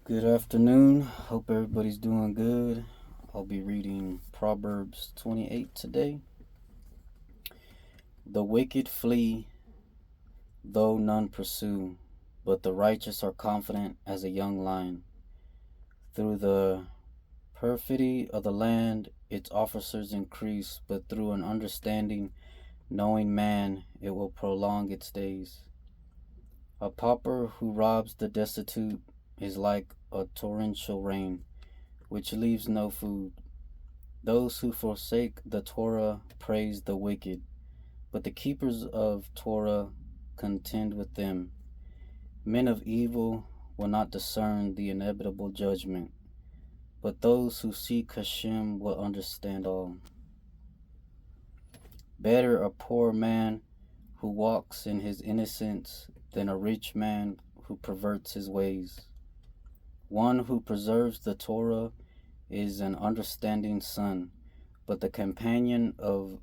Good afternoon. Hope everybody's doing good. I'll be reading Proverbs 28 today. The wicked flee, though none pursue, but the righteous are confident as a young lion. Through the perfidy of the land, its officers increase, but through an understanding, knowing man, it will prolong its days. A pauper who robs the destitute is like a torrential rain, which leaves no food. Those who forsake the Torah praise the wicked, but the keepers of Torah contend with them. Men of evil will not discern the inevitable judgment, but those who seek Hashem will understand all. Better a poor man who walks in his innocence than a rich man who perverts his ways. One who preserves the Torah is an understanding son, but the companion of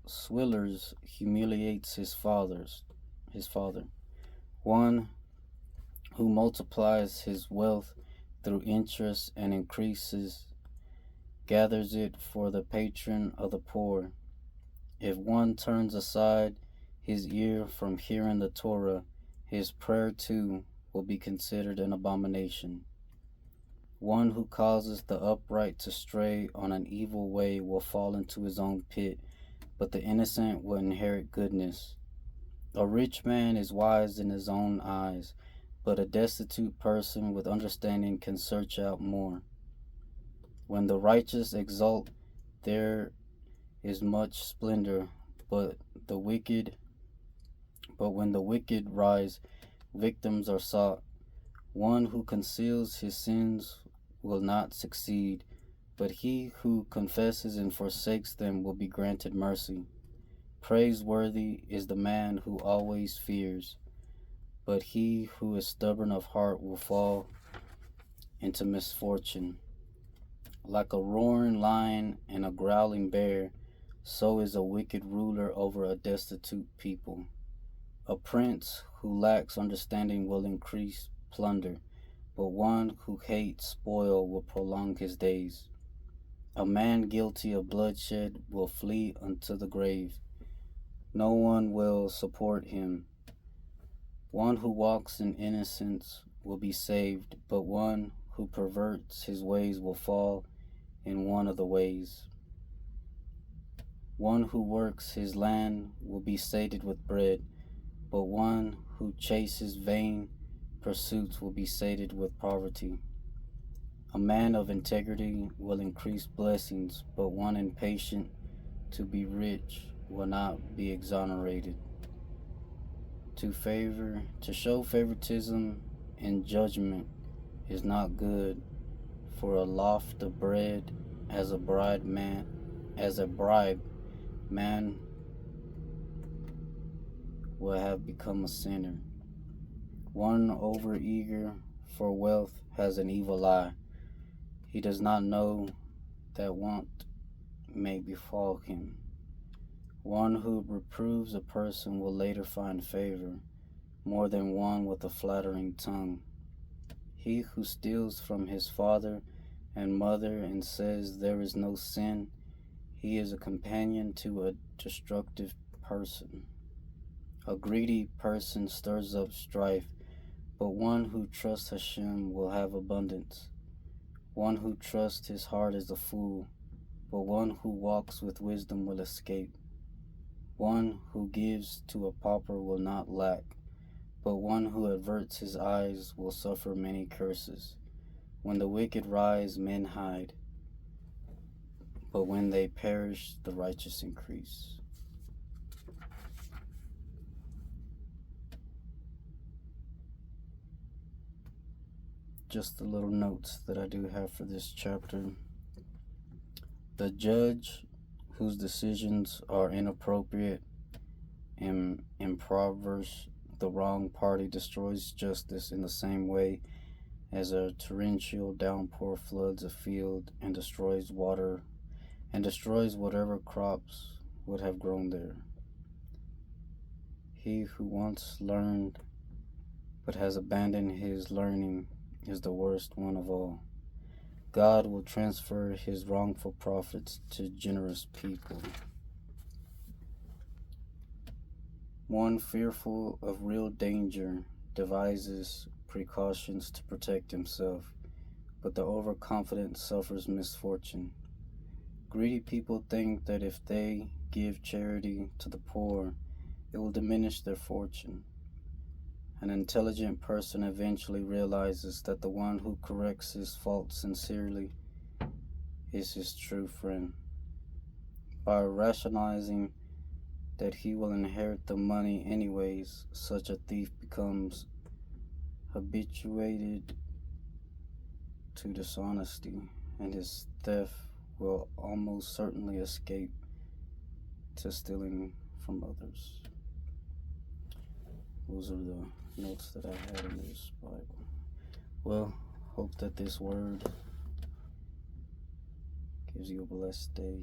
swillers humiliates his father. One who multiplies his wealth through interest and increases gathers it for the patron of the poor. If one turns aside his ear from hearing the Torah, his prayer too will be considered an abomination. One who causes the upright to stray on an evil way will fall into his own pit, but the innocent will inherit goodness. A rich man is wise in his own eyes, but a destitute person with understanding can search out more. When the righteous exult, there is much splendor, but the wicked but when the wicked rise, victims are sought. One who conceals his sins will not succeed, but he who confesses and forsakes them will be granted mercy. Praiseworthy is the man who always fears, but he who is stubborn of heart will fall into misfortune. Like a roaring lion and a growling bear, so is a wicked ruler over a destitute people. A prince who lacks understanding will increase plunder, but one who hates spoil will prolong his days. A man guilty of bloodshed will flee unto the grave. No one will support him. One who walks in innocence will be saved, but one who perverts his ways will fall in one of the ways. One who works his land will be sated with bread, but one who chases vain pursuits will be sated with poverty. A man of integrity will increase blessings, but one impatient to be rich will not be exonerated. To show favoritism in judgment is not good, for a loaf of bread as a bribe man will have become a sinner. One overeager for wealth has an evil eye. He does not know that want may befall him. One who reproves a person will later find favor, more than one with a flattering tongue. He who steals from his father and mother and says there is no sin, he is a companion to a destructive person. A greedy person stirs up strife, but one who trusts Hashem will have abundance. One who trusts his heart is a fool, but one who walks with wisdom will escape. One who gives to a pauper will not lack, but one who averts his eyes will suffer many curses. When the wicked rise, men hide, but when they perish, the righteous increase. Just the little notes that I do have for this chapter. The judge whose decisions are inappropriate and impoverished the wrong party destroys justice in the same way as a torrential downpour floods a field and destroys whatever crops would have grown there. He who once learned but has abandoned his learning is the worst one of all. God will transfer his wrongful profits to generous people. One fearful of real danger devises precautions to protect himself, but the overconfident suffers misfortune. Greedy people think that if they give charity to the poor, it will diminish their fortune. An intelligent person eventually realizes that the one who corrects his faults sincerely is his true friend. By rationalizing that he will inherit the money anyways, such a thief becomes habituated to dishonesty, and his theft will almost certainly escape to stealing from others. Those are the notes that I had in this Bible. Well, hope that this word gives you a blessed day.